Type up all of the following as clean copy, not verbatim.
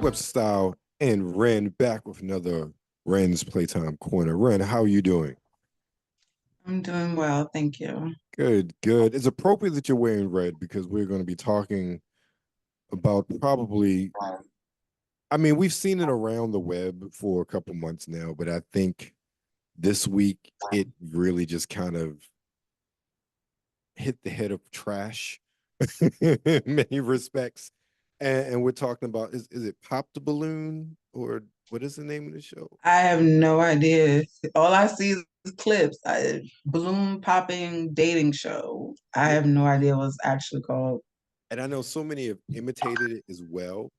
Webster Style and Ren back with another Ren's Playtime Corner. Ren, how are you doing? I'm doing well, thank you. Good, good. It's appropriate that you're wearing red because we're going to be talking about probably, I mean, we've seen it around the web for a couple months now, but I think this week it really just kind of hit the head of trash in many respects. And we're talking about is it Pop the Balloon or what is the name of the show? I have no idea. All I see is clips. Balloon popping dating show. I Yeah. have no idea what it's actually called. And I know so many have imitated it as well.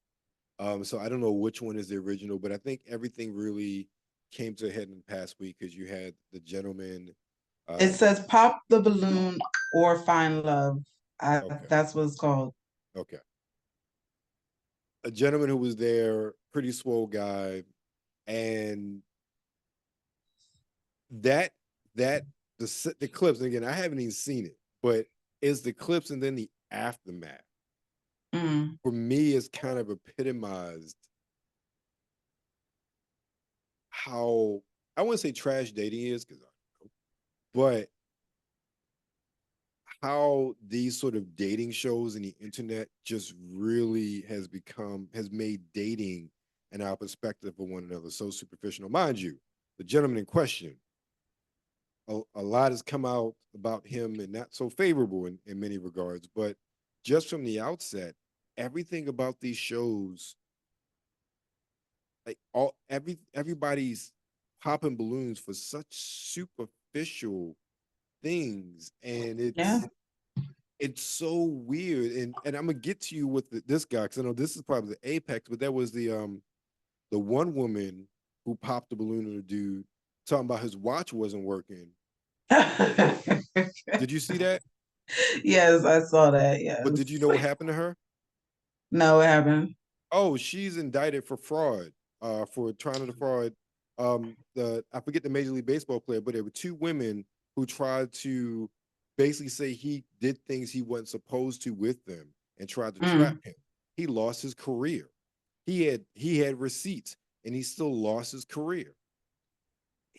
So I don't know which one is the original, but I think everything really came to a head in the past week because you had the gentleman. It Uh, says pop the balloon or find love. okay, That's what it's called. okay, a gentleman who was there, pretty swole guy, and that that the clips. And again, I haven't even seen it, but it's the clips and then the aftermath. Mm. For me, it's kind of epitomized how I wouldn't say trash dating is because but how these sort of dating shows and the internet just really has made dating and our perspective of one another so superficial. Mind you, the gentleman in question, a lot has come out about him and not so favorable in many regards, but just from the outset, everything about these shows, like everybody's popping balloons for such superficial things, and Yeah. it's so weird. And I'm gonna get to you with this guy because I know this is probably the apex, but there was the one woman who popped the balloon on a dude talking about his watch wasn't working. Did you see that? Yes, I saw that. But did you Yes. know what happened to her? No, it haven't. Oh, she's indicted for fraud, for trying to defraud. The I forget the Major League Baseball player, but there were two women who tried to basically say he did things he wasn't supposed to with them and tried to trap Mm. him. He lost his career. He had receipts, and he still lost his career.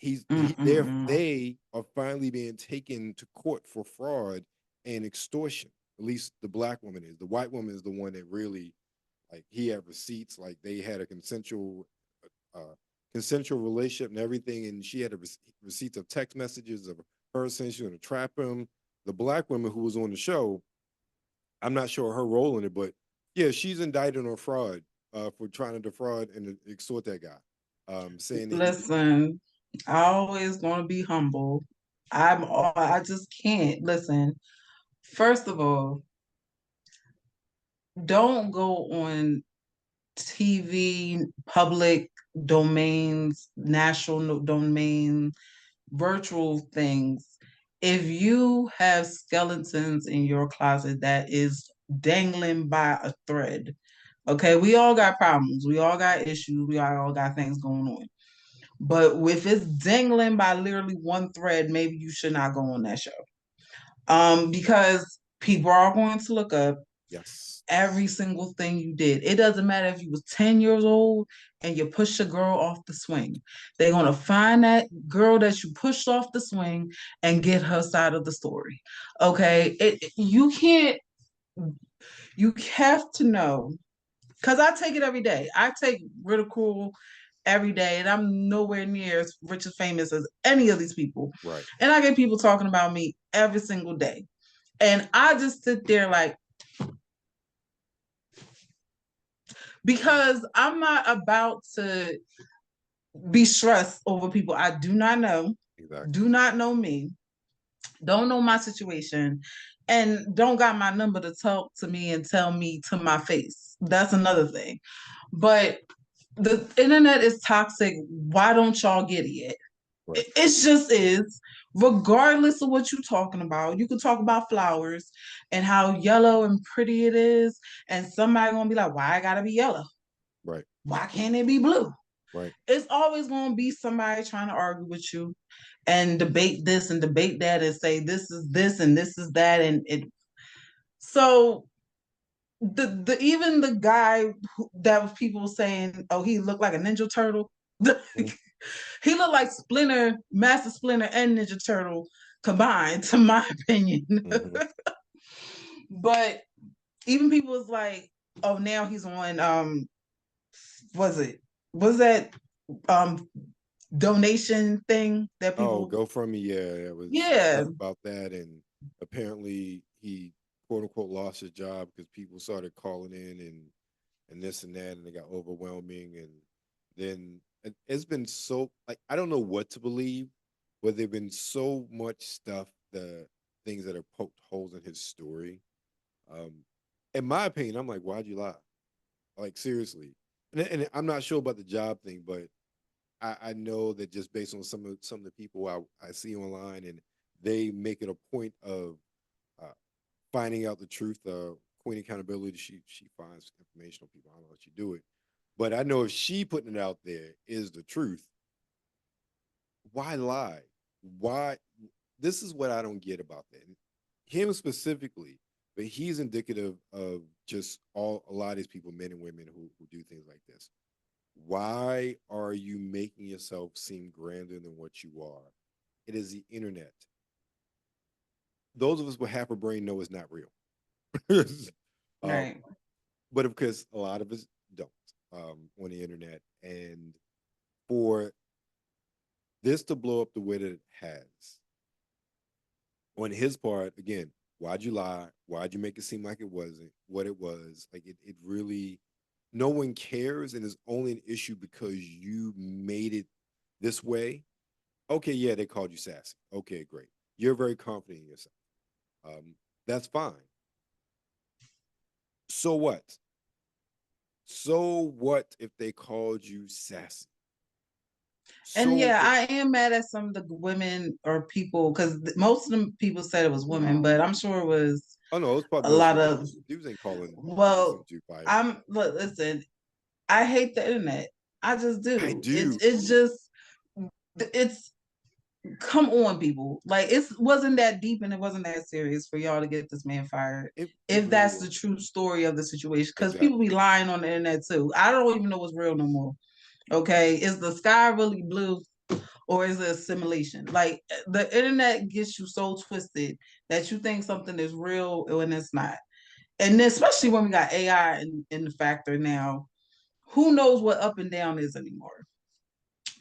Mm. They are finally being taken to court for fraud and extortion. At least the black woman is. The white woman is the one that really, like, he had receipts, like they had a consensual relationship and everything, and she had receipts of text messages of her saying she was going to trap him. The black woman who was on the show, I'm not sure her role in it, but yeah, she's indicted on fraud, for trying to defraud and extort that guy, saying that he. Listen, I always want to be humble. I just can't. Listen, first of all, don't go on TV, public domains, national domain, virtual things. If you have skeletons in your closet that is dangling by a thread, okay, we all got problems. We all got issues. We all got things going on. But if it's dangling by literally one thread, maybe you should not go on that show. Because people are going to look up Yes. every single thing you did. It doesn't matter if you was 10 years old and you pushed a girl off the swing. They're gonna find that girl that you pushed off the swing and get her side of the story. Okay. You can't, you have to know, because I take it every day. I take ridicule every day, and I'm nowhere near as rich and famous as any of these people. Right. And I get people talking about me every single day. And I just sit there like, because I'm not about to be stressed over people I do not know, Exactly. do not know me, don't know my situation, and don't got my number to talk to me and tell me to my face. That's another thing. But the internet is toxic. Why don't y'all get it? Right. It just is. Regardless of what you're talking about, you can talk about flowers and how yellow and pretty it is, and somebody gonna be like, "Why I gotta be yellow? Right. Why can't it be blue?" Right. It's always gonna be somebody trying to argue with you and debate this and debate that and say this is this and this is that, and it. So the even the guy that was people saying, oh, he looked like a Ninja Turtle. He looked like Splinter, Master Splinter, and Ninja Turtle combined, to my opinion. Mm-hmm. But even people was like, oh, now he's on was it was that um donation thing that Oh, people, GoFundMe, yeah, it was some yeah, stuff about that, and apparently he quote unquote lost his job because people started calling in and this and that, and it got overwhelming, and then it's been so like I don't know what to believe, but there've been so much stuff, the things that are poked holes in his story. Um, in my opinion, I'm like, why'd you lie? Like seriously, and I'm not sure about the job thing, but I know that just based on some of the people I see online, and they make it a point of uh, finding out the truth. Queen Accountability, she finds information on people. I don't know how she do it, but I know if she putting it out there is the truth, why lie? Why? This is what I don't get about that. Him specifically, but he's indicative of just all a lot of these people, men and women who do things like this. Why are you making yourself seem grander than what you are? It is the internet. Those of us with half a brain know it's not real. um, right. but of course, a lot of us don't on the internet. And for this to blow up the way that it has, on his part, again, why'd you lie? Why'd you make it seem like it wasn't what it was? Like it really, no one cares, and it's only an issue because you made it this way. Okay, yeah, they called you sassy. Okay, great. You're very confident in yourself. Um, that's fine. So what? So what if they called you sassy? And So yeah, what? I am mad at some of the women or people because most of them people said it was women, but I'm sure it was Oh no, it's probably a mostly lot women. of, Dudes ain't calling some well, dude fire. I'm listen, I hate the internet. I just I do. It's do. it's just it's come on, people. Like it wasn't that deep and it wasn't that serious for y'all to get this man fired. It If really that's the wasn't. true story of the situation, because people Exactly. be lying on the internet too. I don't even know what's real no more. Okay, is the sky really blue or is it a simulation? Like the internet gets you so twisted that you think something is real when it's not. And especially when we got AI in the factor now, who knows what up and down is anymore?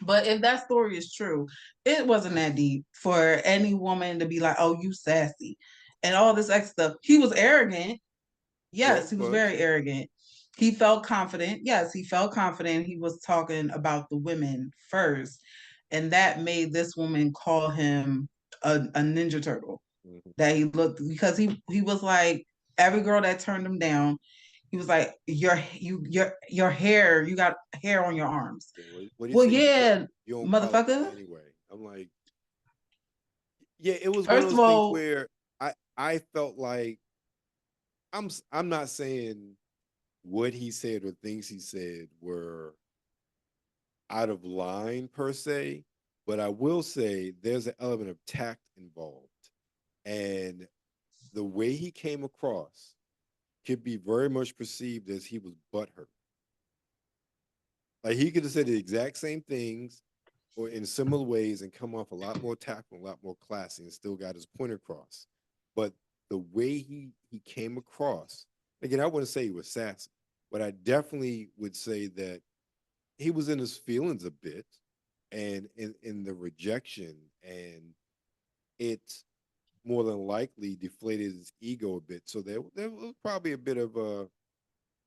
But if that story is true, it wasn't that deep for any woman to be like, "Oh, you sassy," and all this extra stuff. He was arrogant. Yeah, Yes, it he was was. very arrogant. He felt confident. Yes, he felt confident. He was talking about the women first, and that made this woman call him a ninja turtle. Mhm. That he looked because he was like every girl that turned him down. He was like your hair. You got hair on your arms. Yeah, what do you Well, say? yeah, You don't qualify motherfucker. anyway. I'm like, yeah, it was one of First those of things all, where I felt like I'm not saying what he said or things he said were out of line per se, but I will say there's an element of tact involved. And the way he came across could be very much perceived as he was butthurt. Like he could have said the exact same things or in similar ways and come off a lot more tactful, a lot more classy, and still got his point across. But the way he came across, again, I wouldn't say he was sassy, but I definitely would say that he was in his feelings a bit and in the rejection, and it more than likely deflated his ego a bit. So there was probably a bit of a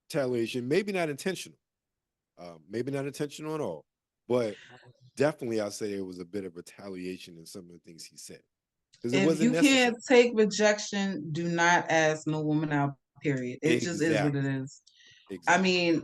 retaliation, maybe not intentional at all, but definitely I'll say it was a bit of retaliation in some of the things he said because it if wasn't you necessary. can't take rejection, do not ask no woman out. Period. It just is what it Exactly. is. I Exactly. mean,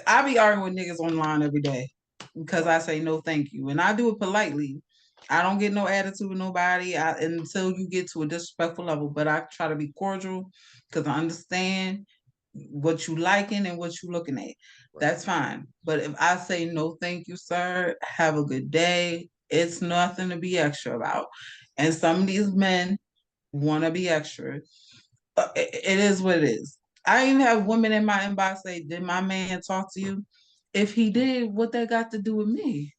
I be arguing with niggas online every day because Right. I say no, thank you, and I do it politely. I don't get no attitude with nobody until you get to a disrespectful level. But I try to be cordial because I understand what you liking and what you looking at. Right. That's fine. But if I say no, thank you, sir, have a good day. It's nothing to be extra about. And some of these men want to be extra. It is what it is. I even have women in my inbox say, "Did my man talk to you? If he did, what that got to do with me?"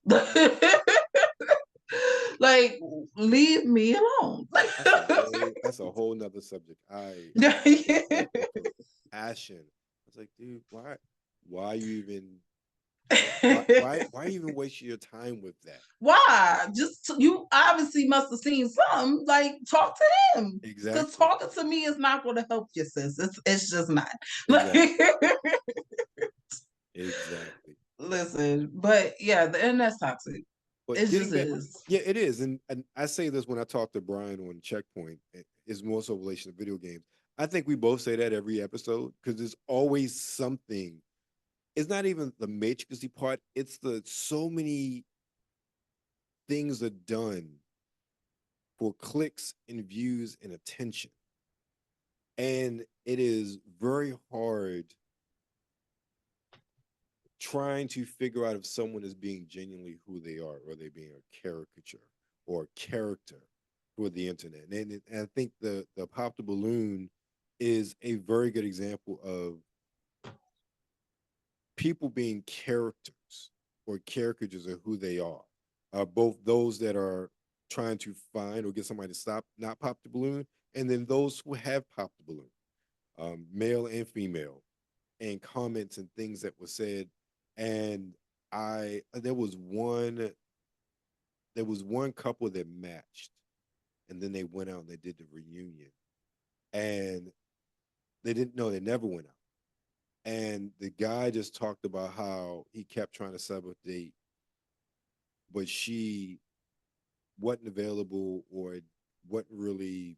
Like, leave me alone. That's a whole nother subject. I hate that with passion. I was like, dude, why you even why even waste your time with that? Why? Just you obviously must have seen something. Like, talk to him. Because Exactly. talking to me is not going to help you, sis. It's just not. Like, Exactly. Exactly. listen, but yeah, the internet's toxic. But It getting just back, is. yeah, it is, and I say this when I talk to Brian on Checkpoint, is more so relation to video games. I think we both say that every episode because there's always something. It's not even the matrixy part; it's the so many things are done for clicks and views and attention, and it is very hard trying to figure out if someone is being genuinely who they are or they being a caricature or a character for the internet. And I think the pop the balloon is a very good example of people being characters or caricatures of who they are. Both those that are trying to find or get somebody to stop not pop the balloon, and then those who have popped the balloon, male and female, and comments and things that were said. And I there was one couple that matched, and then they went out and they did the reunion, and they didn't know they never went out. And the guy just talked about how he kept trying to set up a date, but she wasn't available or wasn't really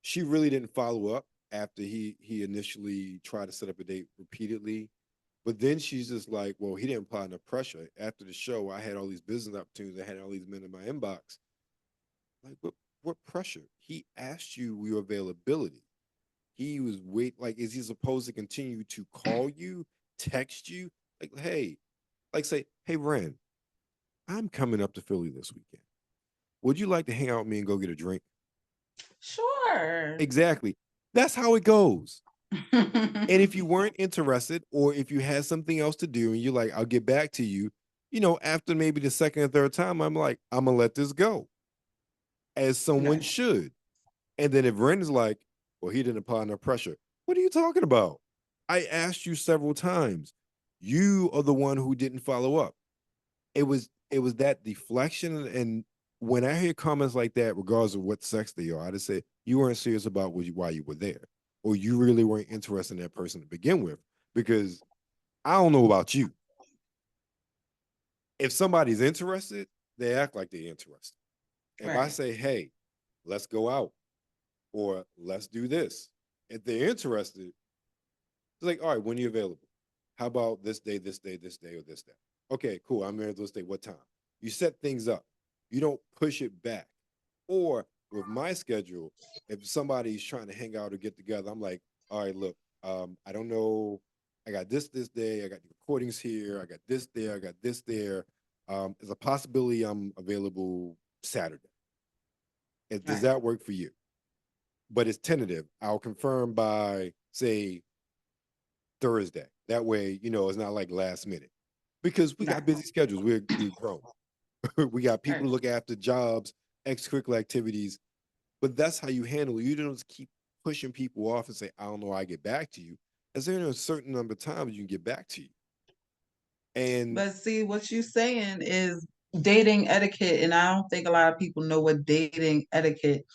she really didn't follow up after he initially tried to set up a date repeatedly. But then she's just like, well, he didn't apply enough pressure. After the show, I had all these business opportunities. I had all these men in my inbox. Like, what pressure? He asked you your availability. He was like, is he supposed to continue to call you, text you? Like, hey, like say, hey, Ren, I'm coming up to Philly this weekend. Would you like to hang out with me and go get a drink? Sure. Exactly. That's how it goes. And if you weren't interested, or if you had something else to do and you're like, I'll get back to you, after maybe the second or third time, I'm like, I'm gonna let this go, as someone Right. should. And then if Ren is like, well, he didn't apply enough pressure. What are you talking about? I asked you several times. You are the one who didn't follow up. It was that deflection. And when I hear comments like that, regardless of what sex they are, I just say you weren't serious about why you were there, or you really weren't interested in that person to begin with. Because I don't know about you. If somebody's interested, they act like they're interested. If I Right. say, hey, let's go out or let's do this, if they're interested, it's like, all right, when are you available? How about this day, this day, this day, or this day? Okay, cool. I'm available this day. What time? You set things up. You don't push it back. Or with my schedule, if somebody's trying to hang out or get together, I'm like, all right, look, I don't know. I got this day. I got the recordings here. I got this there. I got this there. There's a possibility I'm available Saturday. Does Right. that work for you? But it's tentative. I'll confirm by say Thursday. That way, it's not like last minute because we got Right. busy schedules. We're grown. We got people Right. to look after, jobs, extracurricular activities. But that's how you handle it. You don't just keep pushing people off and say, I don't know, I get back to you. As there a certain number of times you can get back to you. And But see, what you're saying is dating etiquette, and I don't think a lot of people know what dating etiquette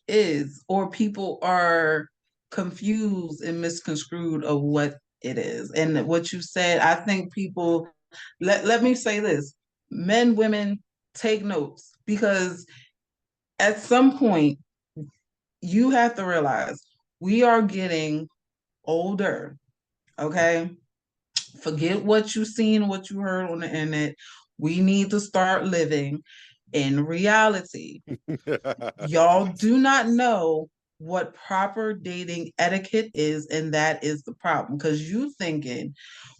is, or people are confused and misconstrued of what it is. And what you said, I think people, let me say this, men, women, take notes, because at some point you have to realize we are getting older. Okay, forget what you seen, what you heard on the internet. We need to start living in reality. Y'all yes. do not know what proper dating etiquette is, and that is the problem. Because you thinking,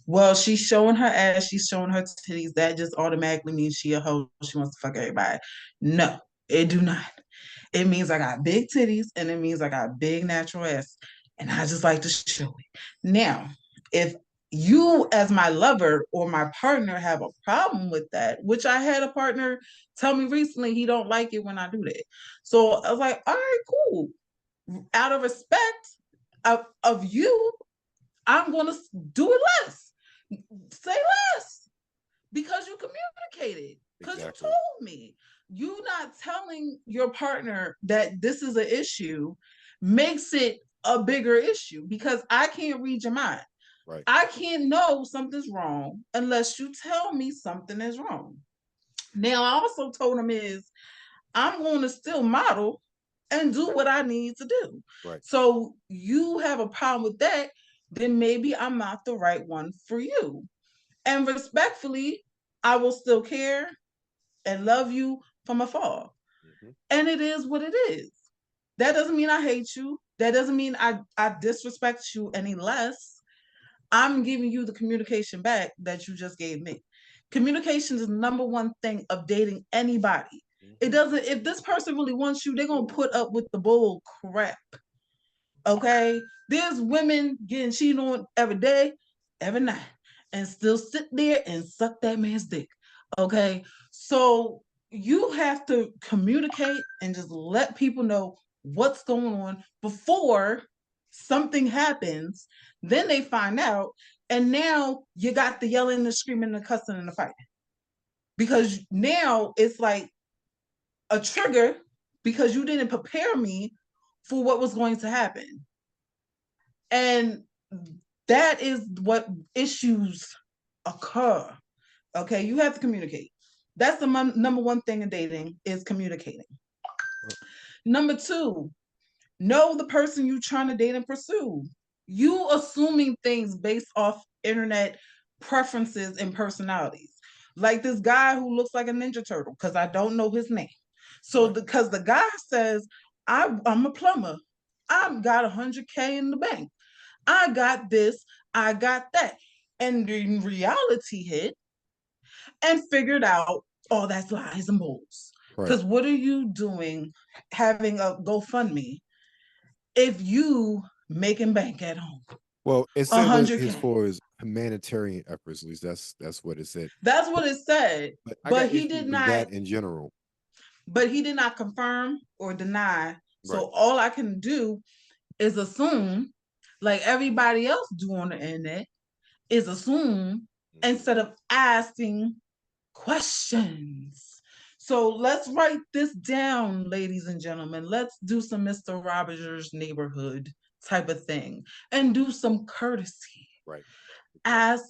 well, she's showing her ass, she's showing her titties, that just automatically means she a hoe, she wants to fuck everybody. No. It do not. It means I got big titties and it means I got big natural ass. And I just like to show it. Now, if you as my lover or my partner have a problem with that, which I had a partner tell me recently he don't like it when I do that. So I was like, all right, cool. Out of respect of you, I'm gonna do it less. Say less because you communicated, because you Exactly. told me. You not telling your partner that this is an issue makes it a bigger issue because I can't read your mind. Right. I can't know something's wrong unless you tell me something is wrong. Now, I also told him is I'm going to still model and do what I need to do. Right. So you have a problem with that, then maybe I'm not the right one for you. And respectfully, I will still care and love you from afar. Mm-hmm. And it is what it is. That doesn't mean I hate you. That doesn't mean I disrespect you any less. I'm giving you the communication back that you just gave me. Communication is the number one thing of dating anybody. It Mm-hmm. doesn't, if this person really wants you, they're gonna put up with the bull crap. Okay? There's women getting cheated on every day, every night, and still sit there and suck that man's dick. Okay? So you have to communicate and just let people know what's going on before something happens. Then they find out, and now you got the yelling, the screaming, the cussing, and the fighting. Because now it's like a trigger because you didn't prepare me for what was going to happen. And that is what issues occur. Okay, you have to communicate. That's the number one thing in dating is communicating. Number two, know the person you're trying to date and pursue. You assuming things based off internet preferences and personalities. Like this guy who looks like a Ninja Turtle, because I don't know his name. So Right. because the guy says, I'm a plumber. I've got 100K in the bank. I got this, I got that. And in reality hit and figured out, oh, that's lies and bulls. Right. Because what are you doing having a GoFundMe if you making bank at home? Well, it A said was hundred his K. for his humanitarian efforts. At least that's what it said. That's But what it said. but I But got he issues did with not, that in general. but he did not confirm or deny. Right. So all I can do is assume, like everybody else do on the internet, is assume Mm-hmm. instead of asking questions. So let's write this down, ladies and gentlemen. Let's do some Mr. Roberts' neighborhood type of thing and do some courtesy. Right. Exactly. Ask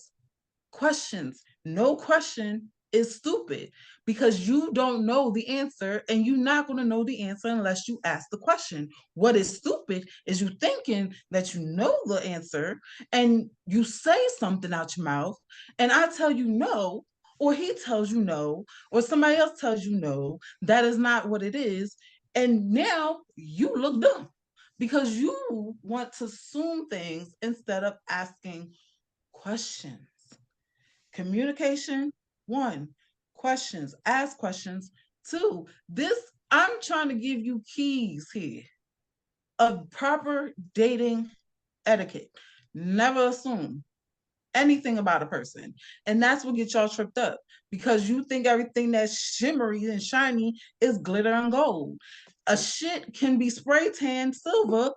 questions. No question is stupid because you don't know the answer and you're not going to know the answer unless you ask the question. What is stupid is you thinking that you know the answer and you say something out your mouth and I tell you no, or he tells you no, or somebody else tells you no. That is not what it is. And now you look dumb because you want to assume things instead of asking questions. Communication, one, questions, ask questions. Two, this, I'm trying to give you keys here of proper dating etiquette. Never assume anything about a person. And that's what gets y'all tripped up because you think everything that's shimmery and shiny is glitter and gold. A Nope. shit can be spray tan silver.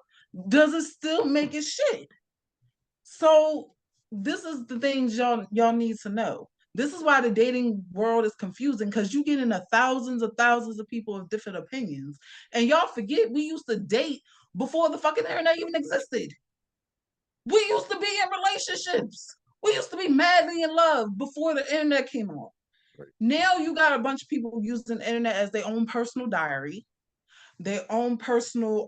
Does it still make it shit? So this is the things y'all need to know. This is why the dating world is confusing because you get into thousands of people with different opinions. And y'all forget we used to date before the fucking internet even existed. We used to be in relationships. We used to be madly in love before the internet came on. Right. Now you got a bunch of people using the internet as their own personal diary, their own personal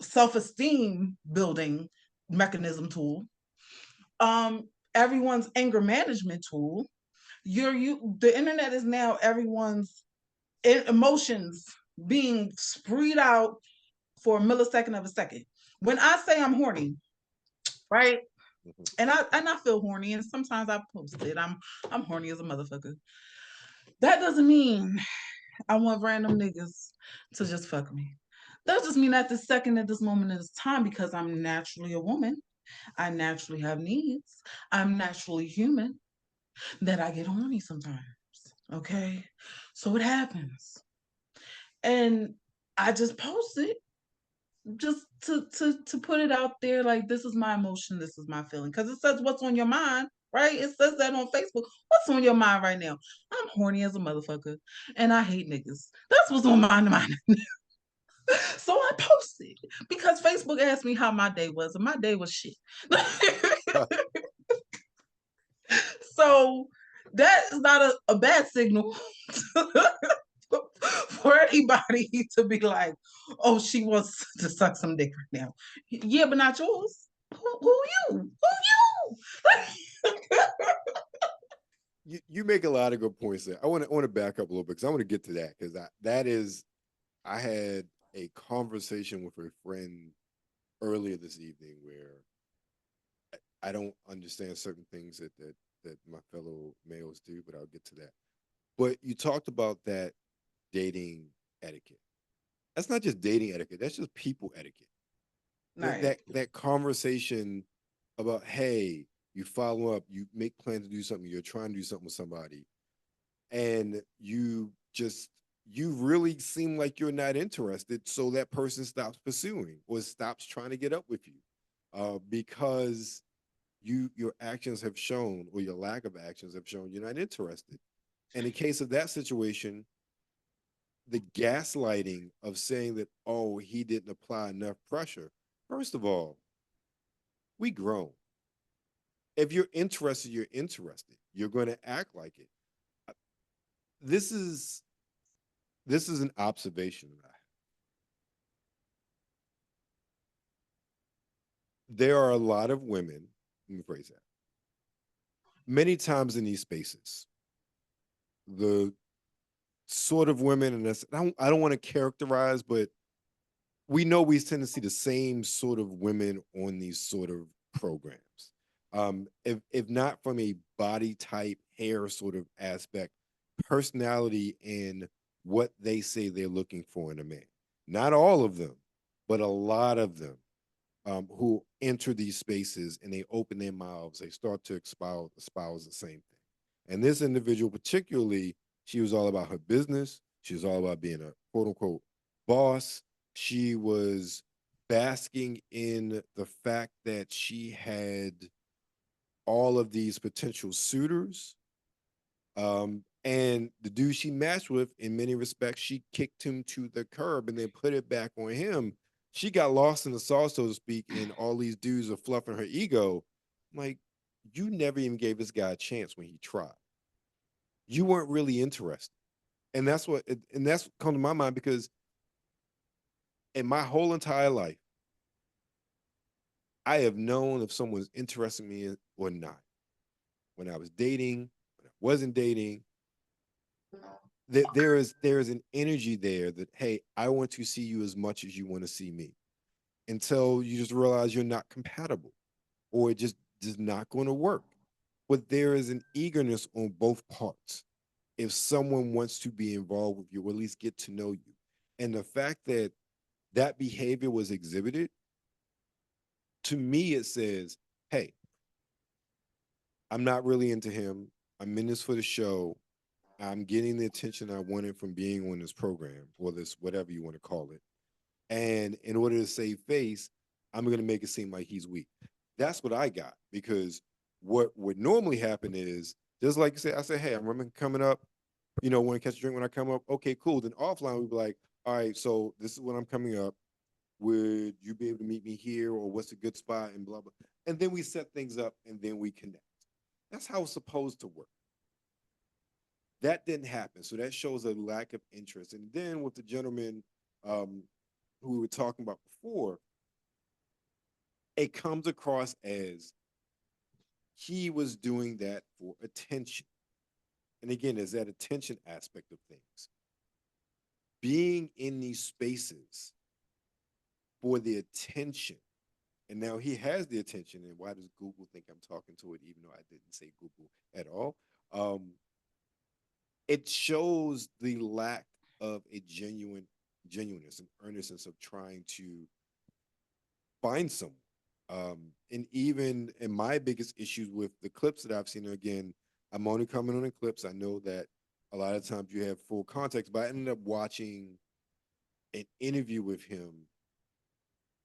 self-esteem building mechanism tool, everyone's anger management tool. The internet is now everyone's emotions being spread out for a millisecond of a second. When I say I'm horny, right? Mm-hmm. And I feel horny, and sometimes I post it. I'm horny as a motherfucker. That doesn't mean I want random niggas to just fuck me. That just mean at this second, at this moment in this time, because I'm naturally a woman, I naturally have needs, I'm naturally human, that I get horny sometimes. Okay. So it happens. And I just post it just to put it out there like this is my emotion, this is my feeling. Because it says what's on your mind, right? It says that on Facebook. What's on your mind right now? I'm horny as a motherfucker and I hate niggas. That's what's on my mind. So I posted because Facebook asked me how my day was, and my day was shit. So that is not a bad signal for anybody to be like, oh, she wants to suck some dick right now. Yeah, but not yours. Who you? Who you? You make a lot of good points there. I want to back up a little bit because I want to get to that because that is I had a conversation with a friend earlier this evening where I don't understand certain things that my fellow males do, but I'll get to that. But you talked about that dating etiquette. That's not just dating etiquette. That's just people etiquette. That Right. that that conversation about, hey, you follow up, you make plans to do something, you're trying to do something with somebody, and you really seem like you're not interested, so that person stops pursuing or stops trying to get up with you, because your actions have shown, or your lack of actions have shown, you're not interested. In the case of that situation, the gaslighting of saying that, oh, he didn't apply enough pressure. First of all, we grown. If you're interested, you're interested. You're going to act like it. This is this is an observation that I have. There are a lot of women, let me phrase that, many times in these spaces, the sort of women, and I don't want to characterize, but we know we tend to see the same sort of women on these sort of programs. If not from a body type, hair sort of aspect, personality, and what they say they're looking for in a man. Not all of them, but a lot of them, who enter these spaces and they open their mouths, they start to espouse the same thing. And this individual, particularly, she was all about her business. She was all about being a quote unquote boss. She was basking in the fact that she had all of these potential suitors. And the dude she matched with, in many respects, she kicked him to the curb and then put it back on him. She got lost in the sauce, so to speak, and all these dudes are fluffing her ego. I'm like, you never even gave this guy a chance when he tried. You weren't really interested. And that's come to my mind because in my whole entire life, I have known if someone's interested in me or not. When I was dating, when I wasn't dating, that there is an energy there that, hey, I want to see you as much as you want to see me, until you just realize you're not compatible, or it just is not going to work. But there is an eagerness on both parts if someone wants to be involved with you, or at least get to know you. And the fact that that behavior was exhibited, to me it says, hey, I'm not really into him. I'm in this for the show. I'm getting the attention I wanted from being on this program, or this, whatever you want to call it. And in order to save face, I'm going to make it seem like he's weak. That's what I got, because what would normally happen is, just like you said, I said, hey, I remember coming up, want to catch a drink when I come up. Okay, cool. Then offline, we'd be like, all right, so this is when I'm coming up. Would you be able to meet me here, or what's a good spot, and blah blah. And then we set things up, and then we connect. That's how it's supposed to work. That didn't happen, so that shows a lack of interest. And then with the gentleman, um, who we were talking about before, it comes across as he was doing that for attention. And again, there's that attention aspect of things. Being in these spaces for the attention. And now he has the attention. And why does Google think I'm talking to it, even though I didn't say Google at all? It shows the lack. of a genuineness and earnestness of trying to find someone. And even in my biggest issues with the clips that I've seen, again, I'm only coming on the clips. I know that a lot of times you have full context, but I ended up watching an interview with him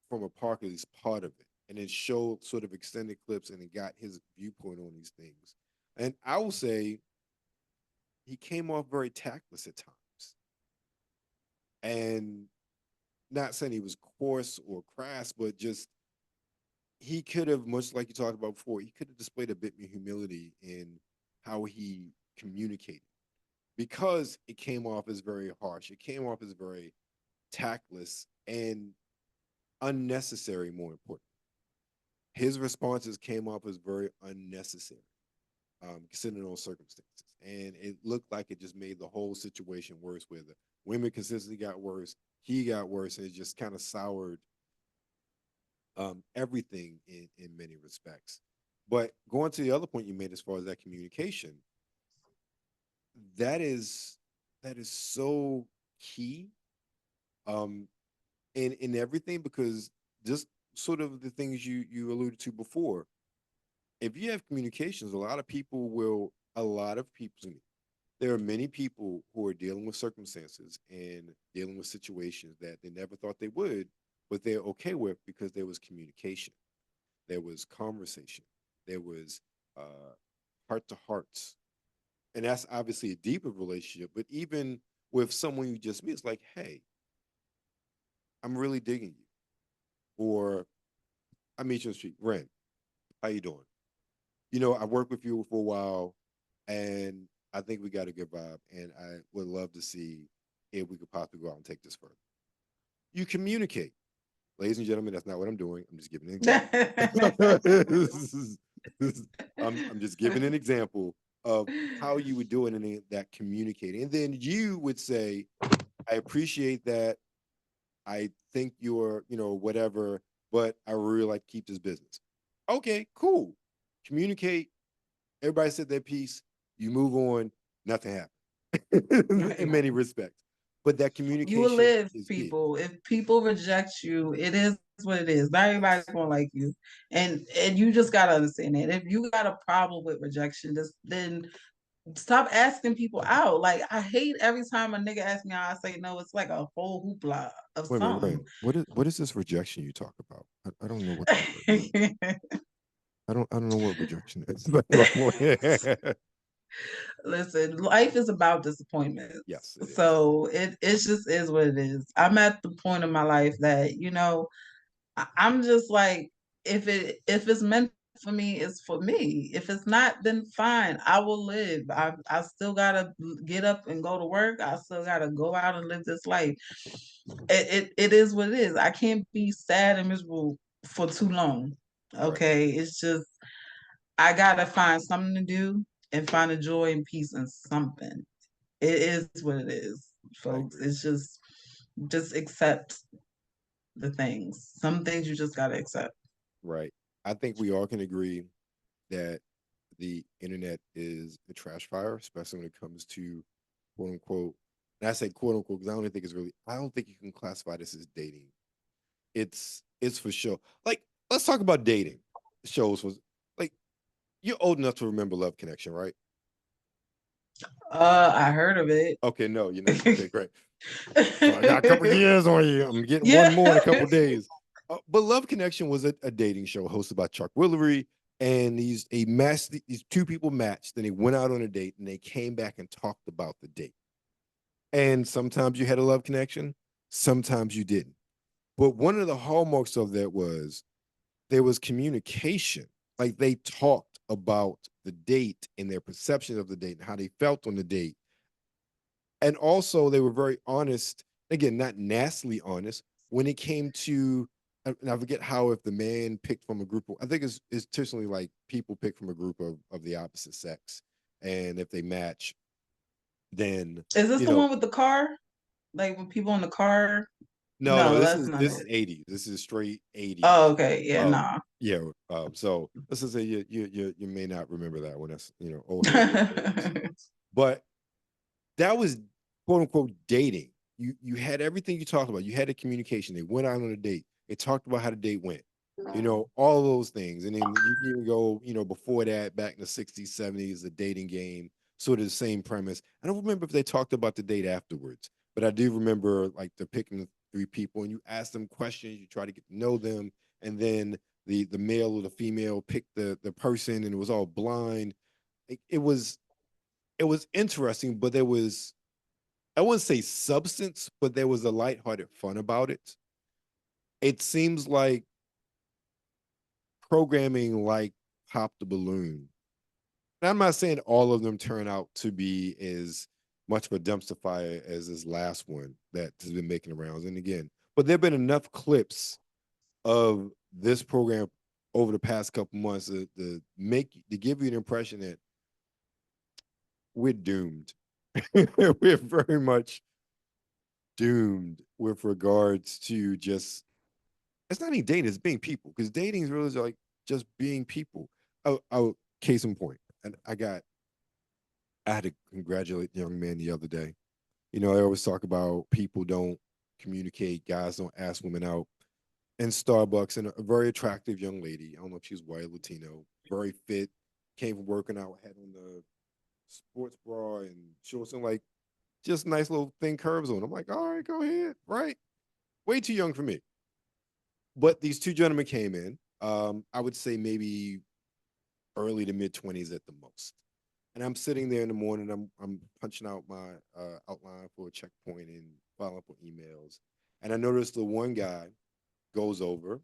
from a park, at least part of it, and it showed sort of extended clips and it got his viewpoint on these things. And I will say he came off very tactless at times. And not saying he was coarse or crass, but just he could have, much like you talked about before, he could have displayed a bit more humility in how he communicated because it came off as very harsh. It came off as very tactless and unnecessary, more important. His responses came off as very unnecessary, considering those circumstances. And it looked like it just made the whole situation worse, where the women consistently got worse, he got worse, and it just kind of soured everything in many respects. But going to the other point you made as far as that communication, that is that is so key um in everything, because just sort of the things you alluded to before, if you have communications, a lot of people, there are many people who are dealing with circumstances and dealing with situations that they never thought they would, but they're okay with because there was communication, there was conversation, there was uh, heart to hearts. And that's obviously a deeper relationship. But even with someone you just meet, it's like, hey, I'm really digging you. Or I meet you on the street, Ren, how you doing? I worked with you for a while, and I think we got a good vibe, and I would love to see if we could possibly go out and take this further. You communicate. Ladies and gentlemen, that's not what I'm doing. I'm just giving an example. I'm just giving an example of how you would do it in that communicating. And then you would say, I appreciate that. I think you're, whatever, but I really like to keep this business. Okay, cool. Communicate. Everybody said their piece. You move on. Nothing happened in many respects. But that You will communication live, is key. people. If people reject you, it is what it is. Not everybody's Yes. gonna like you, and you just gotta understand that. If you got a problem with rejection, just then stop asking people out. Like I hate every time a nigga asks me out, I say no. It's like a whole hoopla of Wait a minute, something. Ryan. What is this rejection you talk about? I don't know what that word means. I don't know what rejection is. Listen, life is about disappointments. Yes, it is. So it just is what it is. I'm at the point in my life that, I'm just like, if it's meant for me, it's for me. If it's not, then fine. I will live. I still gotta get up and go to work. I still gotta go out and live this life. It is what it is. I can't be sad and miserable for too long. Right. Okay. It's just I gotta find something to do and find a joy and peace in something. It is what it is, I folks. agree. It's just accept the things. Some things you just gotta accept. Right. I think we all can agree that the internet is a trash fire, especially when it comes to quote unquote. And I say quote unquote because I don't think you can classify this as dating. It's for sure. Like, let's talk about dating shows. Was like, you're old enough to remember Love Connection, right? I heard of it. Okay, no, you're not. Okay, great. So I got a couple years on you. I'm getting one Yeah. more in a couple days. But Love Connection was a dating show hosted by Chuck Willery, and these two people matched. Then they went out on a date, and they came back and talked about the date. And sometimes you had a love connection, sometimes you didn't. But one of the hallmarks of that was there was communication. Like they talked about the date and their perception of the date and how they felt on the date. And also they were very honest, again, not nastily honest, when it came to, and I forget how, if the man picked from a group of, I think it's traditionally like people pick from a group of the opposite sex. And if they match, then, Is this you the know, one with the car? Like when people in the car? no, No, this that's is not this it. is 80s. This is straight Oh, 80s. okay. Yeah, Um, nah. yeah. So let's just say you may not remember that one. That's old head remembers. But that was quote unquote dating. You had everything you talked about. You had the communication. They went out on a date. They talked about how the date went. All those things. And then you can even go, before that, back in the 60s, 70s, the dating game, sort of the same premise. I don't remember if they talked about the date afterwards, but I do remember like they're picking the three people and you ask them questions, you try to get to know them, and then the male or the female picked the person and it was all blind. It was interesting, but there was, I wouldn't say substance, but there was a lighthearted fun about it. It seems like programming like Pop the Balloon. And I'm not saying all of them turn out to be as much of a dumpster fire as this last one that has been making the rounds. And again, but there have been enough clips of this program over the past couple months to give you an impression that we're doomed. We're very much doomed with regards to just, it's not even dating, it's being people. Because dating is really like just being people. Case in point. And I had to congratulate the young man the other day. I always talk about people don't communicate, guys don't ask women out. In Starbucks, and a very attractive young lady. I don't know if she's white, Latino, very fit, came from working out, had on the sports bra and shorts and like just nice little thin curves on. I'm like, all right, go ahead. Right. Way too young for me. But these two gentlemen came in. I would say maybe early to mid 20s at the most. And I'm sitting there in the morning. I'm punching out my outline for a checkpoint and following up on emails. And I noticed the one guy goes over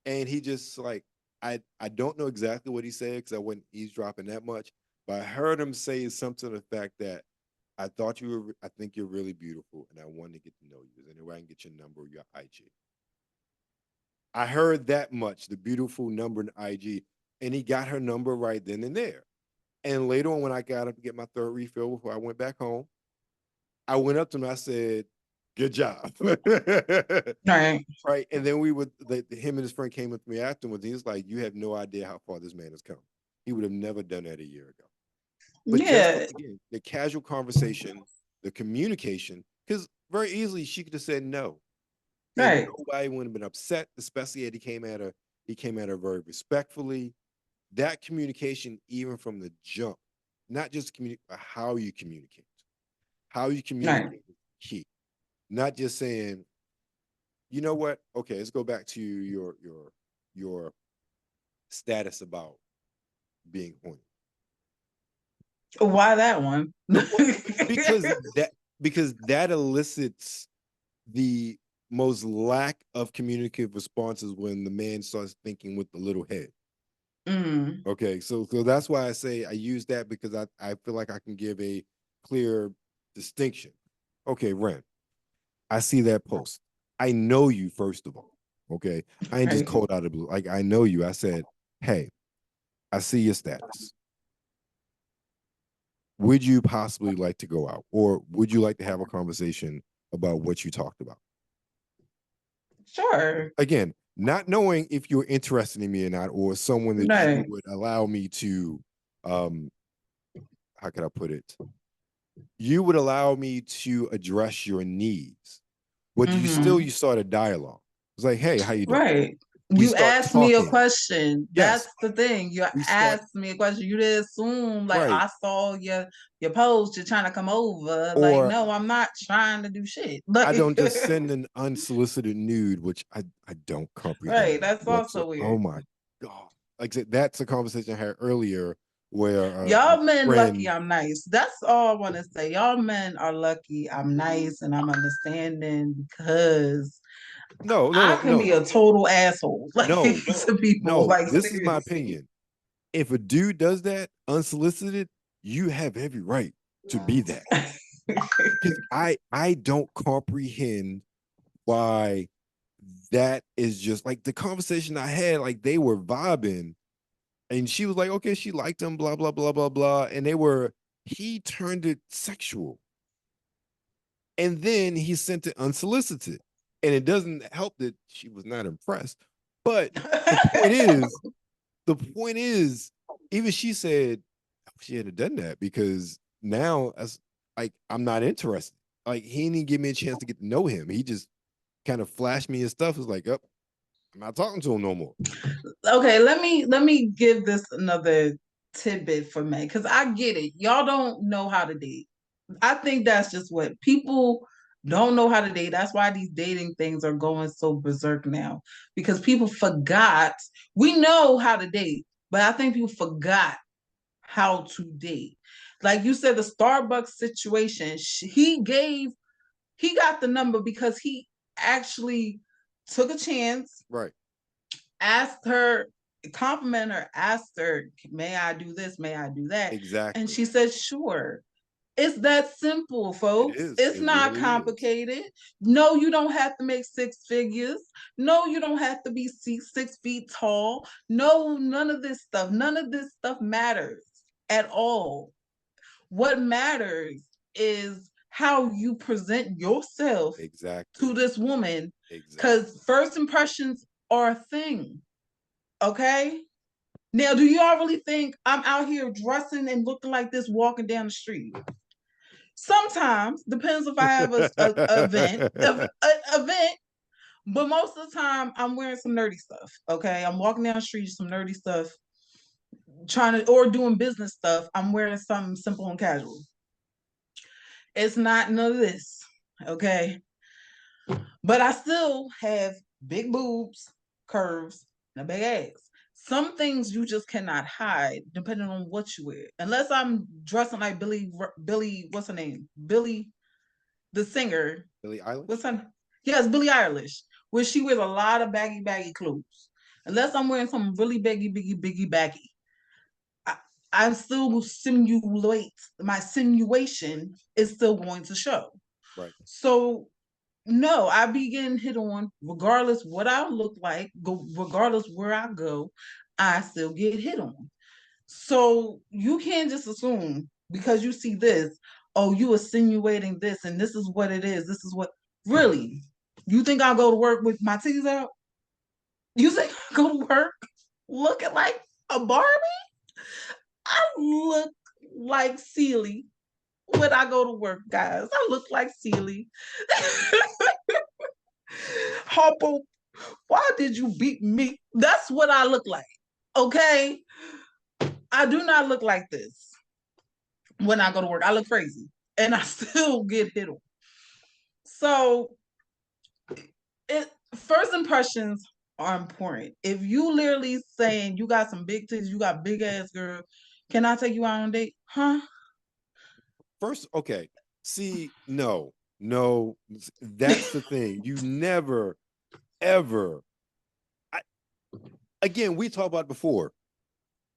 and he just like, I don't know exactly what he said because I wasn't eavesdropping that much, but I heard him say something to the fact that I think you're really beautiful and I want to get to know you. Is there any way I can get your number or your IG? I heard that much, the beautiful number in IG, and he got her number right then and there. And later on, when I got up to get my third refill before I went back home, I went up to him and I said, "Good job." Right. Right. And then him and his friend came up to me afterwards. He was like, "You have no idea how far this man has come. He would have never done that a year ago." But just Yeah. again, the casual conversation, the communication, because very easily she could have said no. And Right. nobody would have been upset, especially if he came at her very respectfully. That communication, even from the jump, not just communicate, but how you communicate. How you Right. communicate is key. Not just saying, you know what? Okay, let's go back to your status about being horny. Why that one? Because that because that elicits the most lack of communicative responses when the man starts thinking with the little head. Mm. Okay, so that's why I say I use that because I feel like I can give a clear distinction. Okay, Ren, I see that post. I know you first of all. Okay, I ain't just Right. cold out of the blue. Like I know you. I said, hey, I see your status. Would you possibly like to go out, or would you like to have a conversation about what you talked about? Sure. Again, not knowing if you're interested in me or not, or someone that you Right. would allow me to, um, how can I put it? You would allow me to address your needs, but you Mm-hmm. start a dialogue. It's like, hey, how you doing? Right. We You start asked me a talking. question. Yes, That's the thing. You we start asked me a question. You didn't assume like right. I saw your post. You're trying to come over. Like, Or no, I'm not trying to do shit. I Like, don't just send an unsolicited nude, which I don't right. comprehend That's whatsoever. also Oh weird. my God. Like I said, that's a conversation I had earlier where a Y'all men lucky friend, I'm nice. That's all I want to say. Y'all men are lucky I'm nice and I'm understanding because no, no, I no, can be no, a total asshole like no, to people. no, Like this is my seriously. opinion. If a dude does that unsolicited, you have every right to be that. Because I don't comprehend why that is just like the conversation I had, like they were vibing and she was like, okay, she liked him, blah, blah, blah, blah, blah. And he turned it sexual. And then he sent it unsolicited. And it doesn't help that she was not impressed. But the point is, the point is, even she said she had done that because now as like I'm not interested. Like he didn't give me a chance to get to know him. He just kind of flashed me his stuff. It's like, oh, I'm not talking to him no more. Okay, let me give this another tidbit for me because I get it. Y'all don't know how to date. I think that's just what people don't know how to date. That's why these dating things are going so berserk now because people forgot. We know how to date, but I think people forgot how to date. Like you said, the Starbucks situation, he got the number because he actually took a chance, Right. asked her, complimented her, asked her, may I do this? May I do that? And Exactly. she said, sure. It's that simple, It folks. is. It's It not really is. complicated. No, you don't have to make six figures. No, you don't have to be 6 feet tall. No, none of this stuff. None of this stuff matters at all. What matters is how you present yourself to Exactly. this woman, Exactly. because first impressions are a thing. Okay? Now, do y'all really think I'm out here dressing and looking like this walking down the street? Sometimes, depends if I have a event, event, but most of the time I'm wearing some nerdy stuff. Okay, I'm walking down the street, some nerdy stuff, trying to or doing business stuff. I'm wearing something simple and casual. It's not none of this. Okay, but I still have big boobs, curves, and a big ass. Some things you just cannot hide depending on what you wear. Unless I'm dressing like Billy, what's her name? Billy, the singer. Billie What's Eilish. her? Yes, Billie Eilish, where she wears a lot of baggy clothes. Unless I'm wearing some really baggy. I, I'm still simulate my simulation is still going to show. Right. So no, I be getting hit on regardless what I look like, regardless where I go, I still get hit on. So you can't just assume because you see this, oh, you insinuating this and this is what it is. This is what really you think I'll go to work with my titties out? You think I go to work looking like a Barbie? I look like Celie when I go to work, guys. I look like Celie. Harpo, why did you beat me? That's what I look like. Okay. I do not look like this when I go to work. I look crazy and I still get hit on. So it first impressions are important. If you literally saying you got some big titties, you got big ass girl, can I take you out on a date? Huh? First, okay. See, no, no, that's the thing. You never, ever. I, again, we talked about it before.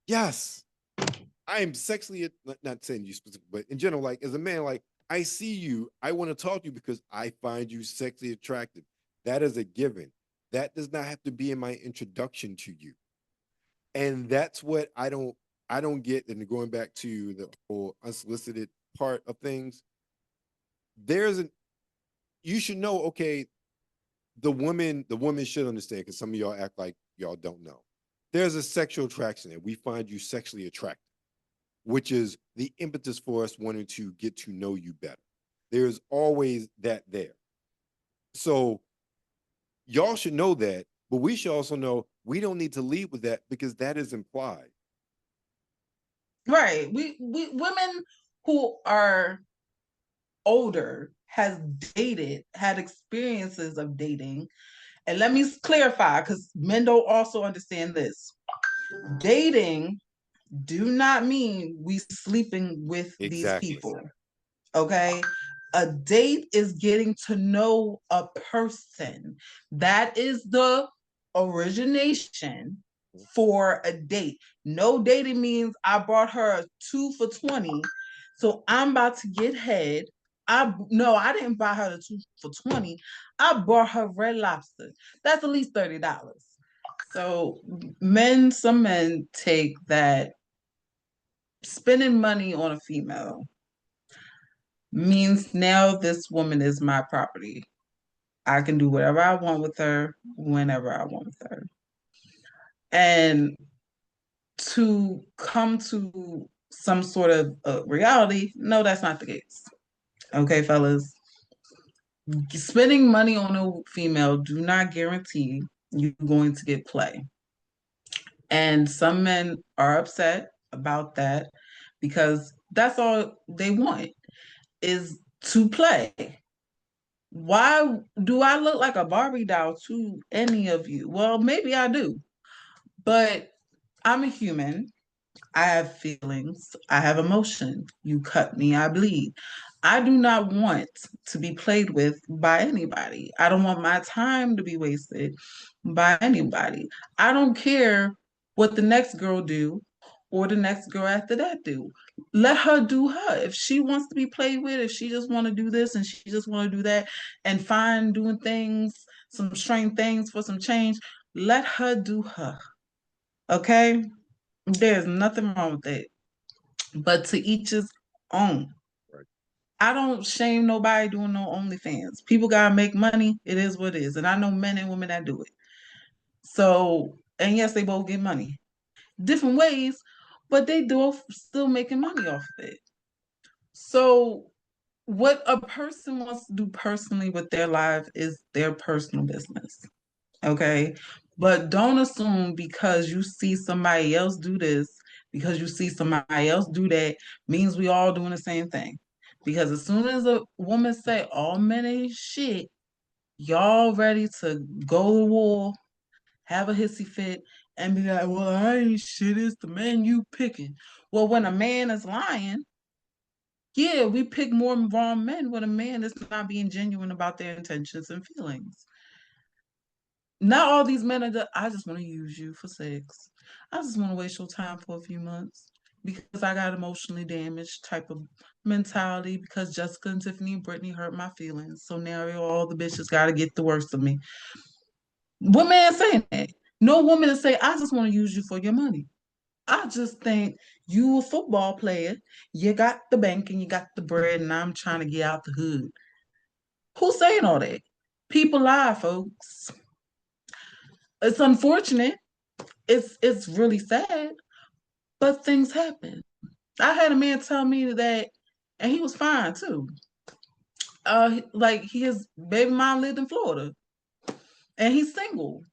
Yes, I am sexually not saying you specific, but in general, like as a man, like I see you, I want to talk to you because I find you sexually attractive. That is a given. That does not have to be in my introduction to you. And that's what I don't get. And going back to the whole unsolicited part of things, there's an you should know, okay, the woman should understand because some of y'all act like y'all don't know. There's a sexual attraction and we find you sexually attractive, which is the impetus for us wanting to get to know you better. There's always that there. So y'all should know that, but we should also know we don't need to lead with that because that is implied. Right. We women who are older has dated, had experiences of dating. And let me clarify, because men don't also understand this. Dating do not mean we sleeping with these Exactly. people. Okay. A date is getting to know a person. That is the origination for a date. No dating means I brought her a 2 for 20. So I'm about to get head. I didn't buy her the 2 for 20. I bought her Red Lobster. That's at least $30. So some men take that spending money on a female means now this woman is my property. I can do whatever I want with her whenever I want with her. And to come to some sort of reality, no, that's not the case. Okay, fellas, spending money on a female do not guarantee you're going to get play. And some men are upset about that because that's all they want is to play. Why do I look like a Barbie doll to any of you? Well, maybe I do, but I'm a human. I have feelings. I have emotion. You cut me, I bleed. I do not want to be played with by anybody. I don't want my time to be wasted by anybody. I don't care what the next girl do or the next girl after that do. Let her do her. If she wants to be played with, if she just want to do this and she just want to do that and find doing things, some strange things for some change, let her do her. Okay? There's nothing wrong with that. But to each his own. Right. I don't shame nobody doing no OnlyFans. People gotta make money. It is what it is. And I know men and women that do it. So, and yes, they both get money. Different ways, but they do still making money off of it. So what a person wants to do personally with their life is their personal business. Okay. But don't assume because you see somebody else do this, because you see somebody else do that, means we all doing the same thing. Because as soon as a woman say all men ain't shit, y'all ready to go to war, have a hissy fit, and be like, well, I ain't shit, it's the man you picking. Well, when a man is lying, yeah, we pick more wrong men when a man is not being genuine about their intentions and feelings. Not all these men are I just want to use you for sex. I just want to waste your time for a few months because I got emotionally damaged type of mentality because Jessica and Tiffany and Brittany hurt my feelings. So now all the bitches got to get the worst of me. What man saying that? No woman to say, I just want to use you for your money. I just think you a football player, you got the bank and you got the bread, and I'm trying to get out the hood. Who's saying all that? People lie, folks. It's unfortunate. It's really sad, but things happen. I had a man tell me that, and he was fine too. Like his baby mom lived in Florida, and he's single.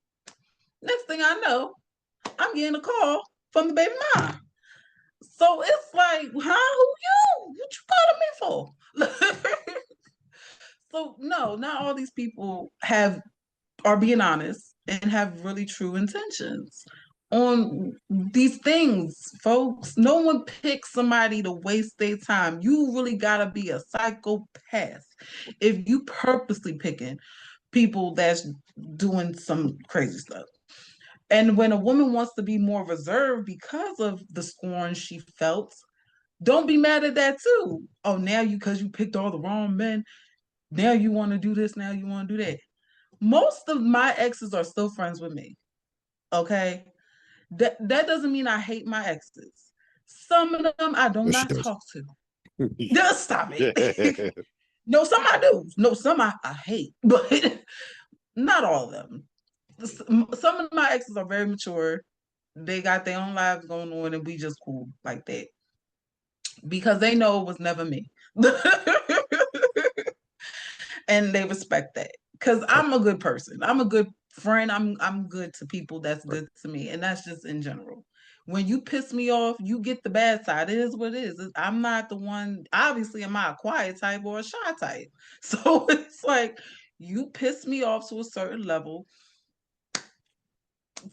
Next thing I know, I'm getting a call from the baby mom. So it's like, huh? Who you? What you calling me for? So no, not all these people have are being honest and have really true intentions on these things, folks. No one picks somebody to waste their time. You really gotta be a psychopath if you purposely picking people that's doing some crazy stuff. And when a woman wants to be more reserved because of the scorn she felt, don't be mad at that too. Oh, now you because you picked all the wrong men, now you want to do this, now you want to do that. Most of my exes are still friends with me. Okay. That doesn't mean I hate my exes. Some of them I do Yes, she not does. talk to. Just stop it. No, some I do. No, some I hate, but not all of them. Some of my exes are very mature. They got their own lives going on, and we just cool like that because they know it was never me. And they respect that because Right, I'm a good person. I'm a good friend. I'm good to people. That's right. good to me, and that's just in general. When you piss me off, you get the bad side. It is what it is. I'm not the one. Obviously, am I a quiet type or a shy type? So it's like you piss me off to a certain level.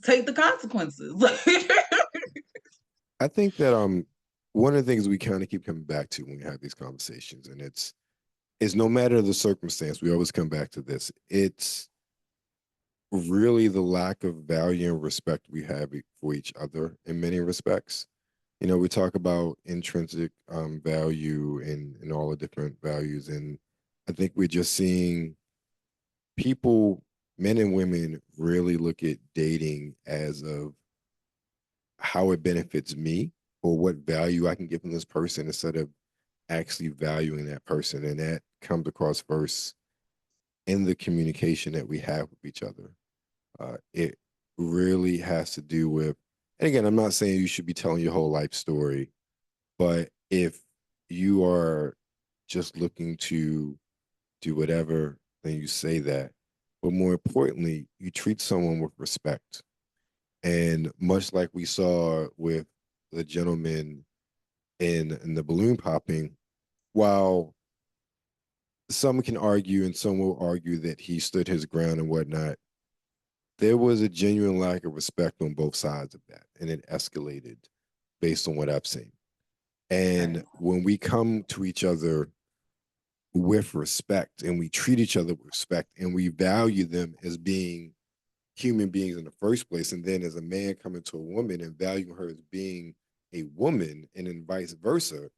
Take the consequences. I think that one of the things we kind of keep coming back to when we have these conversations, and it's is no matter the circumstance, we always come back to this. It's really the lack of value and respect we have for each other in many respects. You know, we talk about intrinsic value and all the different values, and I think we're just seeing people, men and women, really look at dating as of how it benefits me or what value I can get from this person instead of actually valuing that person. And that comes across first in the communication that we have with each other. It really has to do with, and again, I'm not saying you should be telling your whole life story, but if you are just looking to do whatever, then you say that. But more importantly, you treat someone with respect. And much like we saw with the gentleman in the balloon popping, while some can argue and some will argue that he stood his ground and whatnot, there was a genuine lack of respect on both sides of that. And it escalated based on what I've seen. And Right. when we come to each other with respect and we treat each other with respect and we value them as being human beings in the first place, and then as a man coming to a woman and valuing her as being a woman, and then vice versa,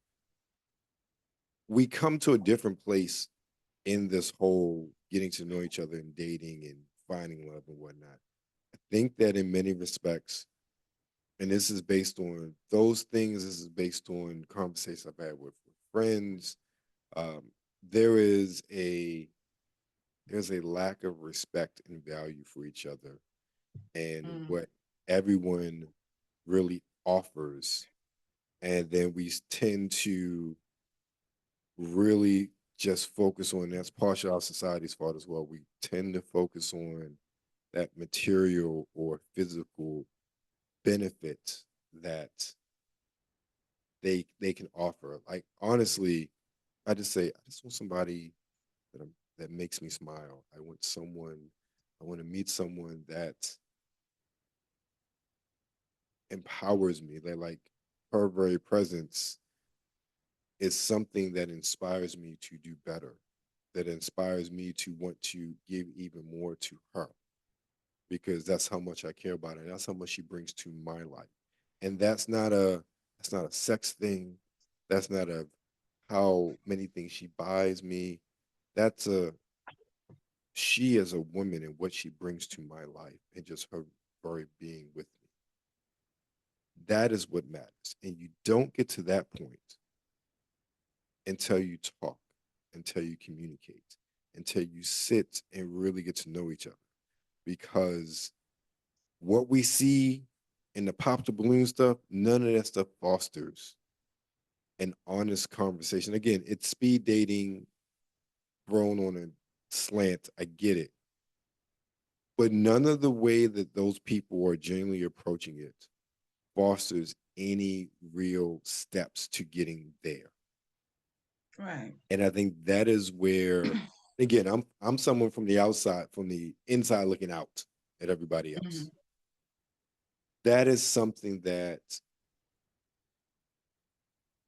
we come to a different place in this whole getting to know each other and dating and finding love and whatnot. I think that in many respects, and this is based on those things, this is based on conversations I've had with friends. Um, there is a there's a lack of respect and value for each other and Mm. what everyone really offers. And then we tend to really just focus on that's partially our society's fault as well. We tend to focus on that material or physical benefit that they can offer. Like honestly, I just say I just want somebody that makes me smile. I want to meet someone that empowers me. That like her very presence is something that inspires me to do better, that inspires me to want to give even more to her because that's how much I care about her. And that's how much she brings to my life. And that's not a sex thing. That's not a how many things she buys me. That's a she as a woman and what she brings to my life and just her very being with me. That is what matters. And you don't get to that point until you talk, until you communicate, until you sit and really get to know each other. Because what we see in the pop the balloon stuff, none of that stuff fosters an honest conversation. Again, it's speed dating thrown on a slant. I get it. But none of the way that those people are genuinely approaching it fosters any real steps to getting there. Right. And I think that is where, again, I'm someone from the outside, from the inside looking out at everybody else. Mhm. That is something that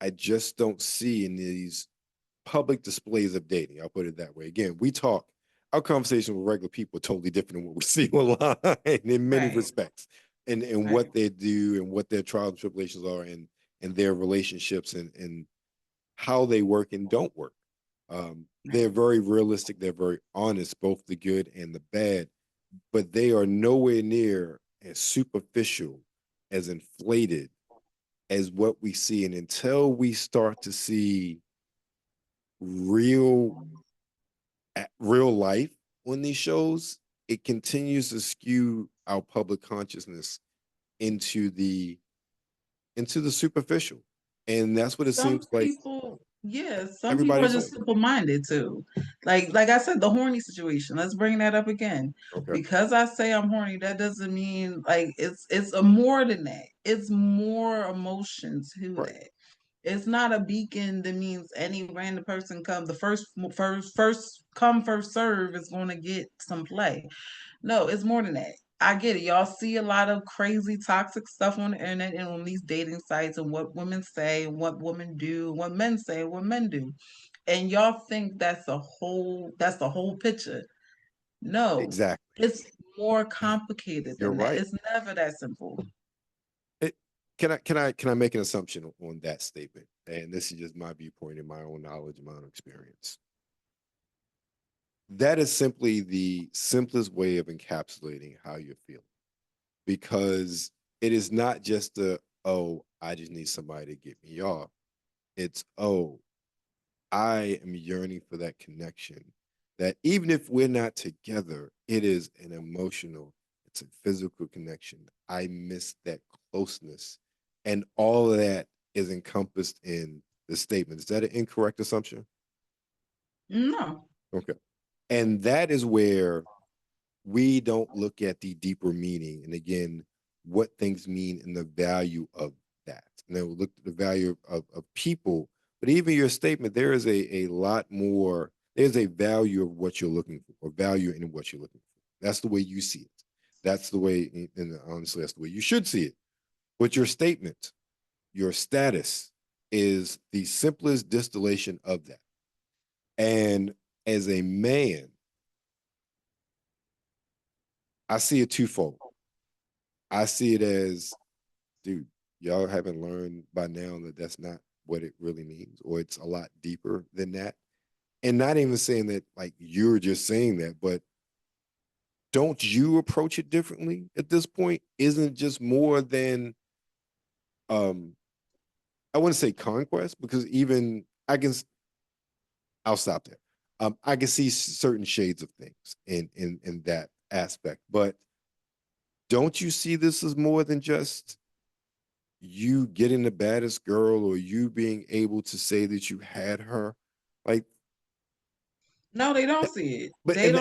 I just don't see in these public displays of dating. I'll put it that way. Again, we talk, our conversation with regular people are totally different than what we see online in many Right. respects, and what Right. they do and what their trials and tribulations are and their relationships and how they work and don't work. They're Right. very realistic. They're very honest, both the good and the bad, but they are nowhere near as superficial, as inflated as what we see. And until we start to see real, real life on these shows, it continues to skew our public consciousness into the into the superficial, and that's what it Some seems like people, yeah, some people are everybody's just doing. simple minded too. Like I said, the horny situation. Let's bring that up again. Okay, Because I say I'm horny, that doesn't mean like it's a more than that. It's more emotion to right. that. It's not a beacon that means any random person come. The first come first serve is going to get some play. No, it's more than that. I get it. Y'all see a lot of crazy toxic stuff on the internet and on these dating sites and what women say and what women do, what men say, what men do. And y'all think that's the whole picture. No, Exactly. it's more complicated You're than that. right. It's never that simple. It, can I make an assumption on that statement? And this is just my viewpoint and my own knowledge, my own experience. That is simply the simplest way of encapsulating how you're feeling because it is not just a, oh, I just need somebody to get me off. It's, oh, I am yearning for that connection. That even if we're not together, it is an emotional, it's a physical connection. I miss that closeness. And all of that is encompassed in the statement. Is that an incorrect assumption? No. Okay. And that is where we don't look at the deeper meaning. And again, what things mean and the value of that. And then we look at the value of people. But even your statement, there is a lot more, there's a value of what you're looking for, or value in what you're looking for. That's the way you see it. That's the way, and honestly, that's the way you should see it. But your statement, your status is the simplest distillation of that. And as a man, I see it twofold. I see it as, dude, y'all haven't learned by now that that's not what it really means, or it's a lot deeper than that. And not even saying that like you're just saying that, but don't you approach it differently at this point? Isn't it just more than um I want to say conquest, because even I'll stop there. I can see certain shades of things in that aspect, but don't you see this as more than just you getting the baddest girl, or you being able to say that you had her? Like, No, they don't see it. but and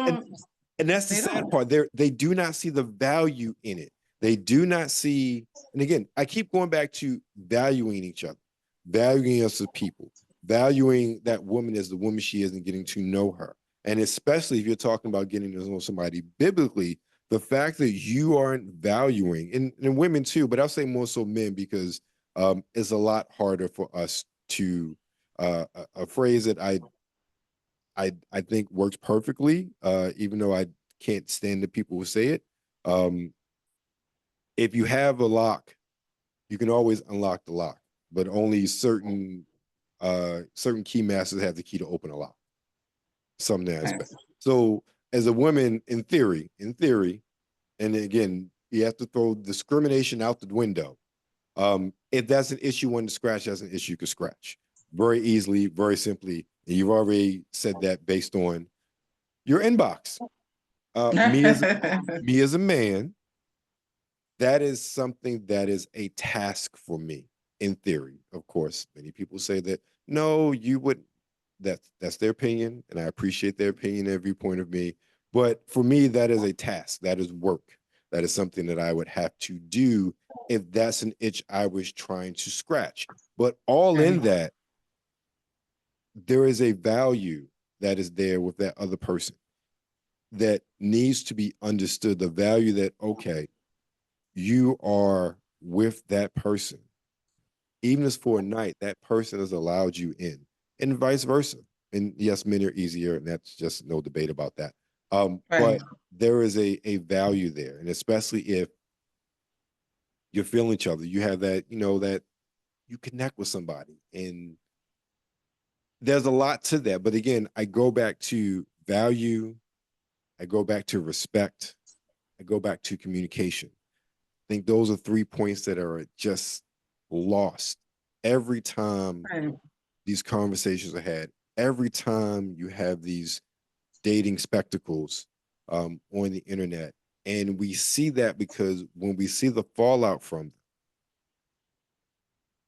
that's the They sad don't. part. They do not see the value in it. They do not see, and again, I keep going back to valuing each other, valuing us as people, valuing that woman as the woman she is, and getting to know her. And especially if you're talking about getting to know somebody biblically, the fact that you aren't valuing, and women too, but I'll say more so men, because it's a lot harder for us to a phrase that I think works perfectly, even though I can't stand the people who say it. Um, if you have a lock, you can always unlock the lock, but only certain key masters have the key to open a lock. Some Right. aspect. So as a woman, in theory, and again, you have to throw discrimination out the window. If that's an issue on the scratch, that's an issue you can scratch very easily, very simply. And you've already said that based on your inbox. Me as me as a man, that is something that is a task for me. In theory, of course, many people say that no, you wouldn't. That's their opinion, and I appreciate their opinion, every point of me. But for me, that is a task. That is work. That is something that I would have to do if that's an itch I was trying to scratch. But all in Right. that, there is a value that is there with that other person that needs to be understood. The value that, okay, you are with that person, even if it's for a night, that person has allowed you in, and vice versa. And yes, men are easier, and that's just no debate about that. Right. But there is a value there, and especially if you're feeling each other, you have that, that you connect with somebody, and there's a lot to that. But again, I go back to value, I go back to respect, I go back to communication. I think those are 3 points that are just lost every time Right. these conversations are had. Every time you have these dating spectacles on the internet, and we see that because when we see the fallout from them,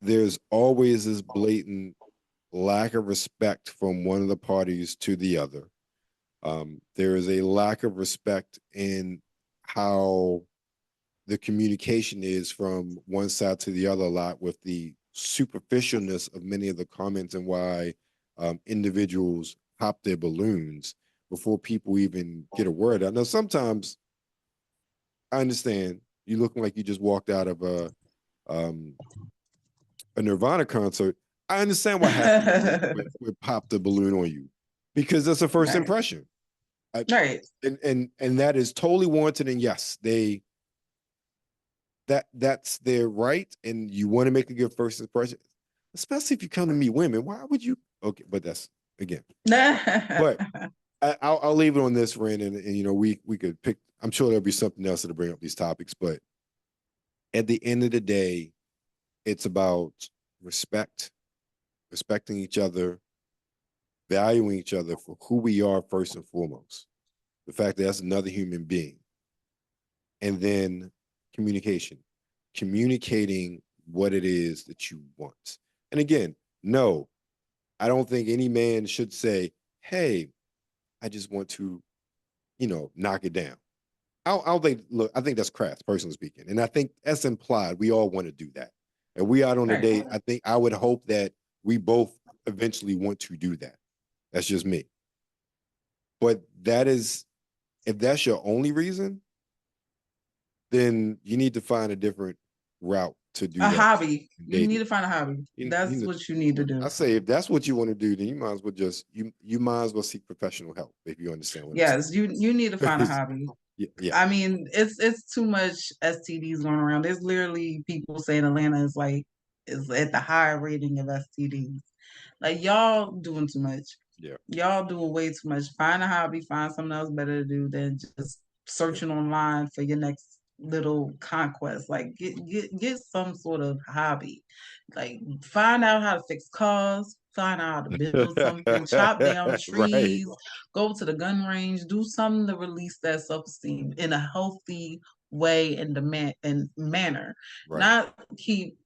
there's always this blatant lack of respect from one of the parties to the other. There is a lack of respect in how the communication is from one side to the other, a lot with the superficialness of many of the comments, and why individuals pop their balloons before people even get a word out. Now, sometimes I understand you looking like you just walked out of um, a Nirvana concert. I understand why half the women would pop the balloon on you, because that's a first Right. impression. I, Right. and that is totally warranted. And yes, that's their right, and you want to make a good first impression, especially if you come to meet women. Why would you? Okay, but that's again. But I'll leave it on this, Ren, and we could pick. I'm sure there'll be something else to bring up these topics, but at the end of the day, it's about respect, respecting each other, valuing each other for who we are first and foremost. The fact that that's another human being, and then communication, communicating what it is that you want. And again, no, I don't think any man should say, hey, I just want to, knock it down. I don't think, look, I think that's crass, personally speaking. And I think that's implied. We all want to do that. And we out on a Right. date. I would hope that we both eventually want to do that. That's just me. But if that's your only reason, then you need to find a different route to do A that hobby. in You need dating. to find a hobby. That's You what you need to do. I say if that's what you want to do, then you might as well you might as well seek professional help if you understand what I'm Yes, you need to find a saying. hobby. Yeah, I mean, it's too much STDs going around. There's literally people saying Atlanta is at the high rating of STDs. Like y'all doing too much. yeah, Y'all doing way too much. Find a hobby, find something else better to do than just yeah. searching online for your next little conquest. Like get some sort of hobby. Like find out how to fix cars, find out how to build something, chop down Right, trees, go to the gun range, do something to release that self-esteem in a healthy way and demand and manner. right, Not keep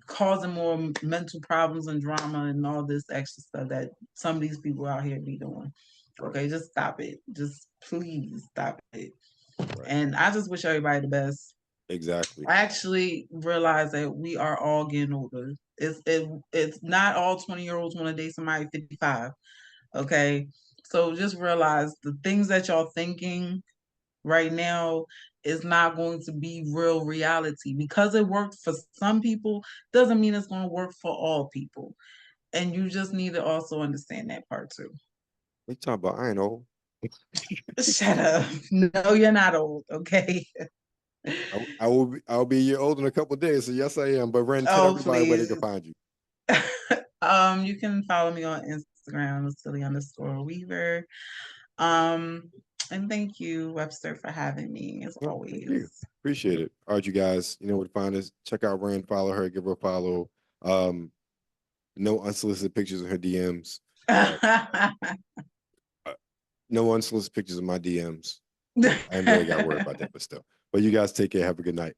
causing more mental problems and drama and all this extra stuff that some of these people out here be doing. right, Okay, just stop it. Just please stop it. right. And I just wish everybody the best. Exactly. I actually realize that we are all getting older. It's not all 20-year-olds want to date somebody 55. Okay. So just realize the things that y'all thinking right now is not going to be real reality. Because it worked for some people doesn't mean it's going to work for all people, and you just need to also understand that part too. What you talking about? I ain't old. Shut up. No, you're not old. Okay. I'll be a year old in a couple of days. So yes, I am. But Ren, tell Oh, everybody where they please. can find you. You can follow me on Instagram, silly_weaver. um and thank you, Webster, for having me as No, thank you. always. Appreciate it. All right, you guys. You know where to find us. Check out Ren, follow her, give her a follow. No unsolicited pictures in her DMs. Uh, uh, no unsolicited pictures in my DMs. I ain't really got to worry about that, but still. But you guys take care. Have a good night.